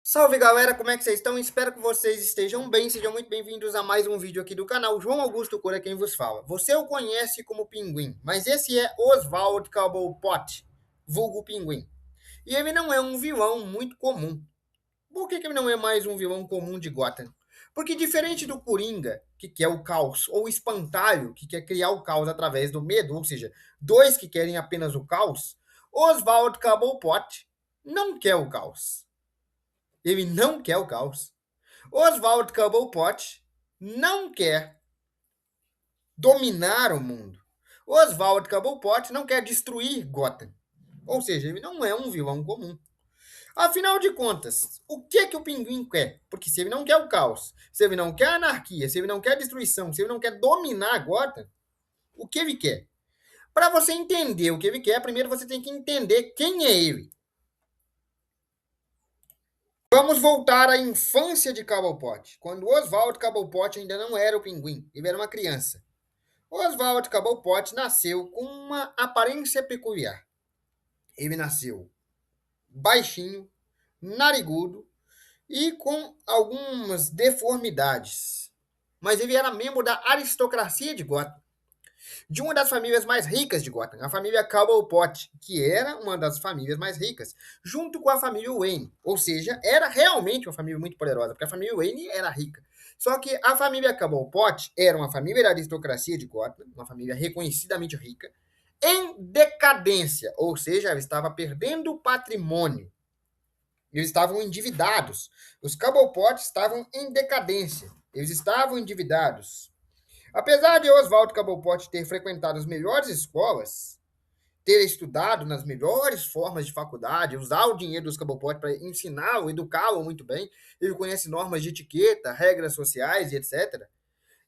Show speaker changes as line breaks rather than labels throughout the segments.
Salve galera, como é que vocês estão? Espero que vocês estejam bem. Sejam muito bem-vindos a mais um vídeo aqui do canal. João Augusto Cura quem vos fala. Você o conhece como Pinguim, mas esse é Oswald Cobblepot, vulgo Pinguim. E ele não é um vilão muito comum. Por que ele não é mais um vilão comum de Gotham? Porque diferente do Coringa, que quer o caos, ou o Espantalho, que quer criar o caos através do medo, ou seja, dois que querem apenas o caos, Oswald Cobblepot não quer o caos. Ele não quer o caos. Oswald Cobblepot não quer dominar o mundo. Oswald Cobblepot não quer destruir Gotham. Ou seja, ele não é um vilão comum. Afinal de contas, o que que o Pinguim quer? Porque se ele não quer o caos, se ele não quer anarquia, se ele não quer destruição, se ele não quer dominar Gotham, o que ele quer? Para você entender o que ele quer, primeiro você tem que entender quem é ele. Vamos voltar à infância de Cobblepot, quando Oswald Cobblepot ainda não era o Pinguim, ele era uma criança. Oswald Cobblepot nasceu com uma aparência peculiar. Ele nasceu baixinho, narigudo e com algumas deformidades. Mas ele era membro da aristocracia de Gotham, de uma das famílias mais ricas de Gotham, a família Cobblepot, que era uma das famílias mais ricas, junto com a família Wayne. Ou seja, era realmente uma família muito poderosa, porque a família Wayne era rica. Só que a família Cobblepot era uma família da aristocracia de Gotham, uma família reconhecidamente rica, em decadência, ou seja, ela estava perdendo patrimônio. Eles estavam endividados. Os Cobblepot estavam em decadência. Eles estavam endividados. Apesar de Oswald Cobblepot ter frequentado as melhores escolas, ter estudado nas melhores formas de faculdade, usar o dinheiro dos Cobblepot para ensiná-lo, educá-lo muito bem, ele conhece normas de etiqueta, regras sociais e etc.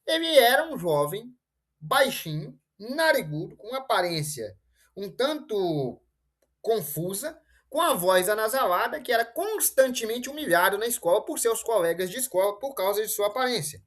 Ele era um jovem, baixinho, narigudo, com aparência um tanto confusa, com a voz anasalada, que era constantemente humilhado na escola por seus colegas de escola por causa de sua aparência.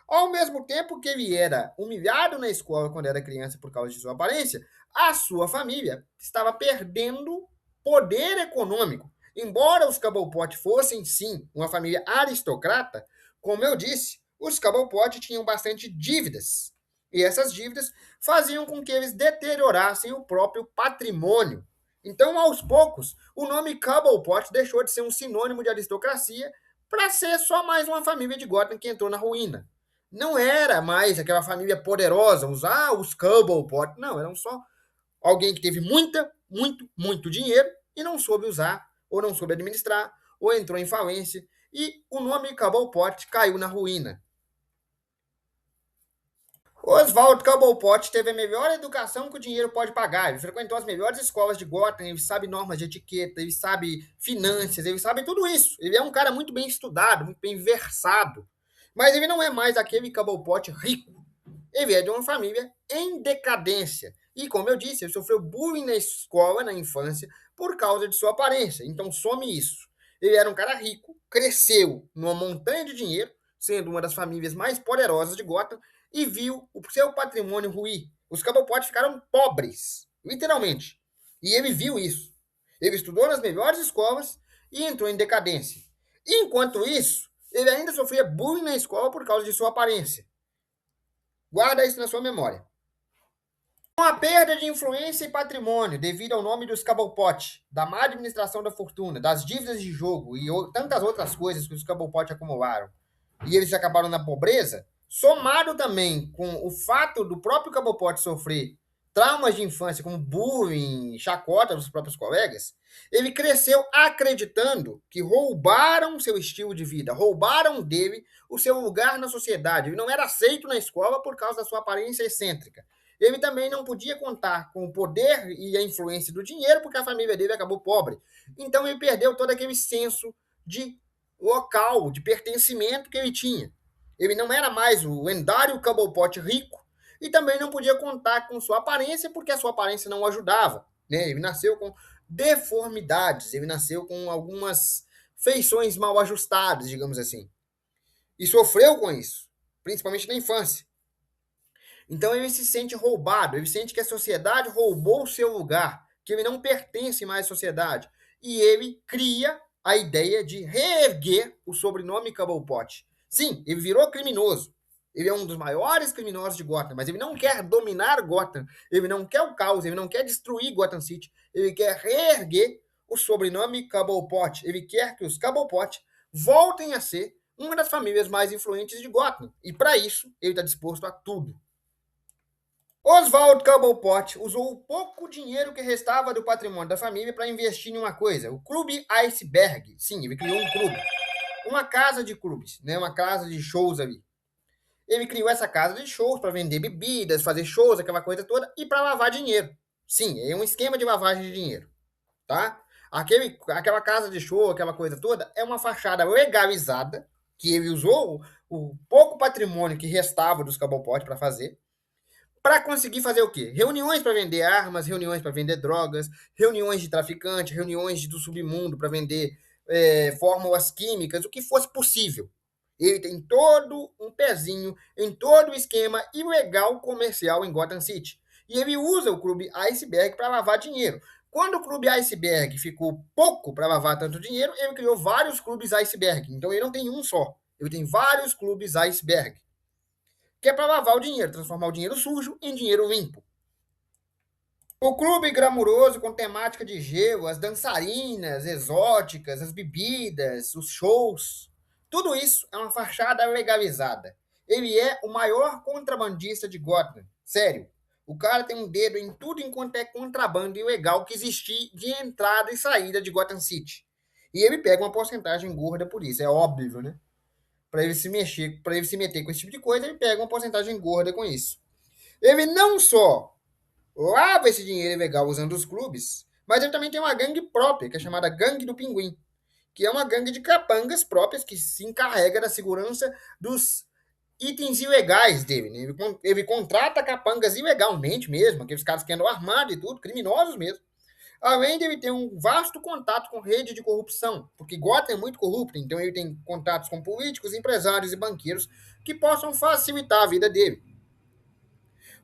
Ao mesmo tempo que ele era humilhado na escola quando era criança por causa de sua aparência, a sua família estava perdendo poder econômico. Embora os Cobblepot fossem, sim, uma família aristocrata, como eu disse, os Cobblepot tinham bastante dívidas. E essas dívidas faziam com que eles deteriorassem o próprio patrimônio. Então, aos poucos, o nome Cobblepot deixou de ser um sinônimo de aristocracia para ser só mais uma família de Gotham que entrou na ruína. Não era mais aquela família poderosa, os Cobblepot. Não, eram só alguém que teve muito dinheiro e não soube usar, ou não soube administrar, ou entrou em falência. E o nome Cobblepot caiu na ruína. Oswald Cobblepot teve a melhor educação que o dinheiro pode pagar. Ele frequentou as melhores escolas de Gotham, ele sabe normas de etiqueta, ele sabe finanças, ele sabe tudo isso. Ele é um cara muito bem estudado, muito bem versado. Mas ele não é mais aquele Cobblepot rico. Ele é de uma família em decadência. E, como eu disse, ele sofreu bullying na escola, na infância, por causa de sua aparência. Então, some isso. Ele era um cara rico, cresceu numa montanha de dinheiro, sendo uma das famílias mais poderosas de Gotham, e viu o seu patrimônio ruir. Os Cobblepot ficaram pobres, literalmente. E ele viu isso. Ele estudou nas melhores escolas e entrou em decadência. Enquanto isso, ele ainda sofria bullying na escola por causa de sua aparência. Guarda isso na sua memória. Com a perda de influência e patrimônio devido ao nome dos Cobblepot, da má administração da fortuna, das dívidas de jogo e tantas outras coisas que os Cobblepot acumularam, e eles acabaram na pobreza, somado também com o fato do próprio Cobblepot sofrer traumas de infância, como bullying, chacota dos próprios colegas, ele cresceu acreditando que roubaram seu estilo de vida, roubaram dele o seu lugar na sociedade. Ele não era aceito na escola por causa da sua aparência excêntrica. Ele também não podia contar com o poder e a influência do dinheiro, porque a família dele acabou pobre. Então ele perdeu todo aquele senso de local, de pertencimento que ele tinha. Ele não era mais o lendário Cobblepot rico e também não podia contar com sua aparência, porque a sua aparência não o ajudava. Né? Ele nasceu com deformidades, ele nasceu com algumas feições mal ajustadas, digamos assim. E sofreu com isso, principalmente na infância. Então ele se sente roubado, ele sente que a sociedade roubou o seu lugar, que ele não pertence mais à sociedade. E ele cria a ideia de reerguer o sobrenome Cobblepot. Sim, ele virou criminoso. Ele é um dos maiores criminosos de Gotham, mas ele não quer dominar Gotham. Ele não quer o caos, ele não quer destruir Gotham City. Ele quer reerguer o sobrenome Cobblepot. Ele quer que os Cobblepot voltem a ser uma das famílias mais influentes de Gotham. E para isso, ele está disposto a tudo. Oswald Cobblepot usou o pouco dinheiro que restava do patrimônio da família para investir em uma coisa, o Clube Iceberg. Sim, ele criou um clube. Uma casa de clubes, né? Uma casa de shows ali. Ele criou essa casa de shows para vender bebidas, fazer shows, aquela coisa toda, e para lavar dinheiro. Sim, é um esquema de lavagem de dinheiro, tá? Aquela casa de show, aquela coisa toda, é uma fachada legalizada, que ele usou o pouco patrimônio que restava dos Cobblepot para fazer, para conseguir fazer o quê? Reuniões para vender armas, reuniões para vender drogas, reuniões de traficante, reuniões do submundo para vender fórmulas químicas, o que fosse possível. Ele tem todo um pezinho em todo o esquema ilegal comercial em Gotham City. E ele usa o Clube Iceberg para lavar dinheiro. Quando o Clube Iceberg ficou pouco para lavar tanto dinheiro, ele criou vários clubes Iceberg. Então ele não tem um só. Ele tem vários clubes Iceberg, que é para lavar o dinheiro, transformar o dinheiro sujo em dinheiro limpo. O clube glamuroso com temática de gelo, as dançarinas exóticas, as bebidas, os shows, tudo isso é uma fachada legalizada. Ele é o maior contrabandista de Gotham. Sério. O cara tem um dedo em tudo enquanto é contrabando ilegal que existir de entrada e saída de Gotham City. E ele pega uma porcentagem gorda por isso, é óbvio, né? Para ele se mexer, para ele se meter com esse tipo de coisa, ele pega uma porcentagem gorda com isso. Ele não só lava esse dinheiro ilegal usando os clubes, mas ele também tem uma gangue própria, que é chamada Gangue do Pinguim, que é uma gangue de capangas próprias que se encarrega da segurança dos itens ilegais dele. Né? Ele contrata capangas ilegalmente mesmo, aqueles caras que andam armados e tudo, criminosos mesmo. Além de ele ter um vasto contato com rede de corrupção, porque Gotham é muito corrupto, então ele tem contatos com políticos, empresários e banqueiros que possam facilitar a vida dele.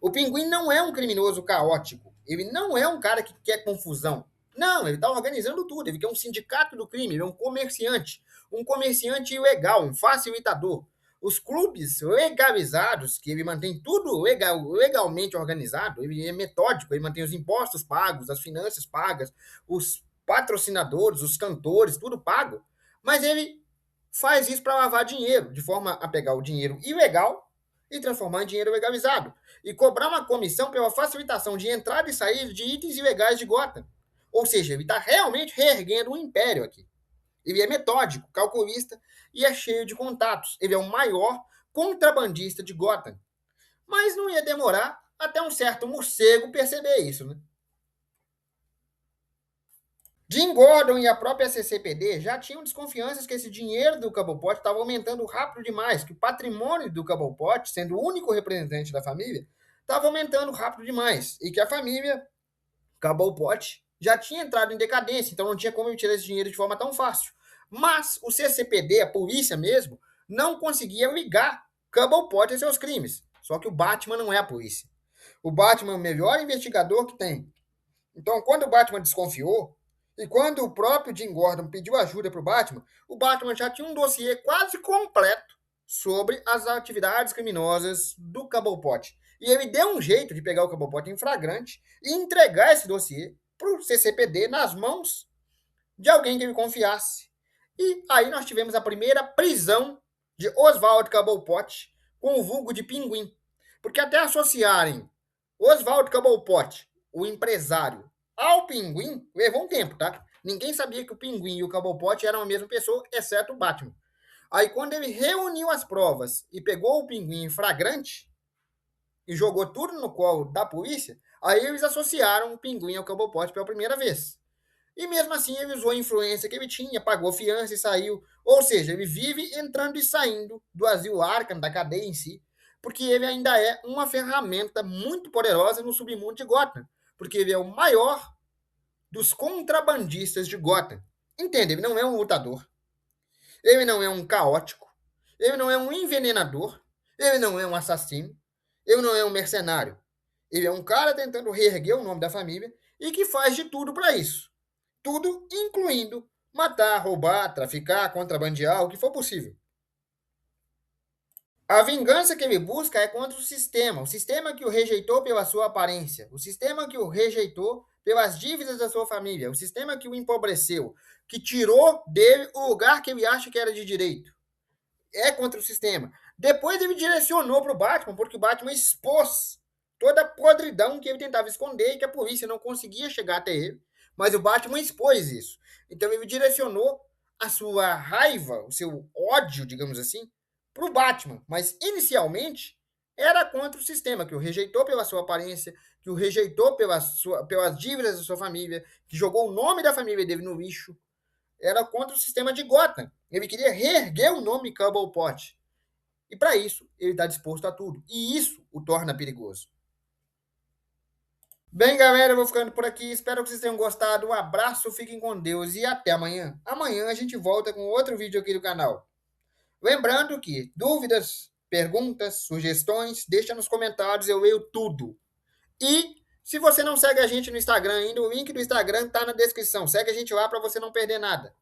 O Pinguim não é um criminoso caótico. Ele não é um cara que quer confusão. Não, ele está organizando tudo. Ele quer um sindicato do crime, ele é um comerciante. Um comerciante ilegal, um facilitador. Os clubes legalizados, que ele mantém tudo legalmente organizado, ele é metódico, ele mantém os impostos pagos, as finanças pagas, os patrocinadores, os cantores, tudo pago. Mas ele faz isso para lavar dinheiro, de forma a pegar o dinheiro ilegal e transformar em dinheiro legalizado. E cobrar uma comissão pela facilitação de entrada e saída de itens ilegais de Gotham. Ou seja, ele está realmente reerguendo um império aqui. Ele é metódico, calculista e é cheio de contatos. Ele é o maior contrabandista de Gotham. Mas não ia demorar até um certo morcego perceber isso, né? Jim Gordon e a própria CCPD já tinham desconfianças que esse dinheiro do Cobblepot estava aumentando rápido demais, que o patrimônio do Cobblepot, sendo o único representante da família, estava aumentando rápido demais, e que a família Cobblepot já tinha entrado em decadência, então não tinha como tirar esse dinheiro de forma tão fácil. Mas o CCPD, a polícia mesmo, não conseguia ligar Cobblepot a seus crimes. Só que o Batman não é a polícia. O Batman é o melhor investigador que tem. Então, quando o Batman desconfiou, e quando o próprio Jim Gordon pediu ajuda para o Batman já tinha um dossiê quase completo sobre as atividades criminosas do Cobblepot. E ele deu um jeito de pegar o Cobblepot em flagrante e entregar esse dossiê para o CCPD nas mãos de alguém que ele confiasse. E aí nós tivemos a primeira prisão de Oswald Cobblepot com o vulgo de Pinguim. Porque até associarem Oswald Cobblepot, o empresário, ao Pinguim, levou um tempo, tá? Ninguém sabia que o Pinguim e o Cobblepot eram a mesma pessoa, exceto o Batman. Aí quando ele reuniu as provas e pegou o Pinguim em flagrante e jogou tudo no colo da polícia, aí eles associaram o Pinguim ao Cobblepot pela primeira vez. E mesmo assim ele usou a influência que ele tinha, pagou fiança e saiu. Ou seja, ele vive entrando e saindo do asilo Arkham, da cadeia em si, porque ele ainda é uma ferramenta muito poderosa no submundo de Gotham. Porque ele é o maior dos contrabandistas de Gotham. Entende? Ele não é um lutador. Ele não é um caótico. Ele não é um envenenador. Ele não é um assassino. Ele não é um mercenário. Ele é um cara tentando reerguer o nome da família e que faz de tudo para isso. Tudo incluindo matar, roubar, traficar, contrabandear, o que for possível. A vingança que ele busca é contra o sistema que o rejeitou pela sua aparência, o sistema que o rejeitou pelas dívidas da sua família, o sistema que o empobreceu, que tirou dele o lugar que ele acha que era de direito. É contra o sistema. Depois ele direcionou para o Batman, porque o Batman expôs toda a podridão que ele tentava esconder e que a polícia não conseguia chegar até ele. Mas o Batman expôs isso. Então ele direcionou a sua raiva, o seu ódio, digamos assim, para o Batman. Mas inicialmente era contra o sistema, que o rejeitou pela sua aparência, que o rejeitou pelas dívidas da sua família, que jogou o nome da família dele no lixo. Era contra o sistema de Gotham. Ele queria reerguer o nome Cobblepot. E para isso, ele está disposto a tudo. E isso o torna perigoso. Bem, galera, eu vou ficando por aqui. Espero que vocês tenham gostado. Um abraço, fiquem com Deus e até amanhã. Amanhã a gente volta com outro vídeo aqui do canal. Lembrando que dúvidas, perguntas, sugestões, deixa nos comentários, eu leio tudo. E se você não segue a gente no Instagram ainda, o link do Instagram está na descrição. Segue a gente lá para você não perder nada.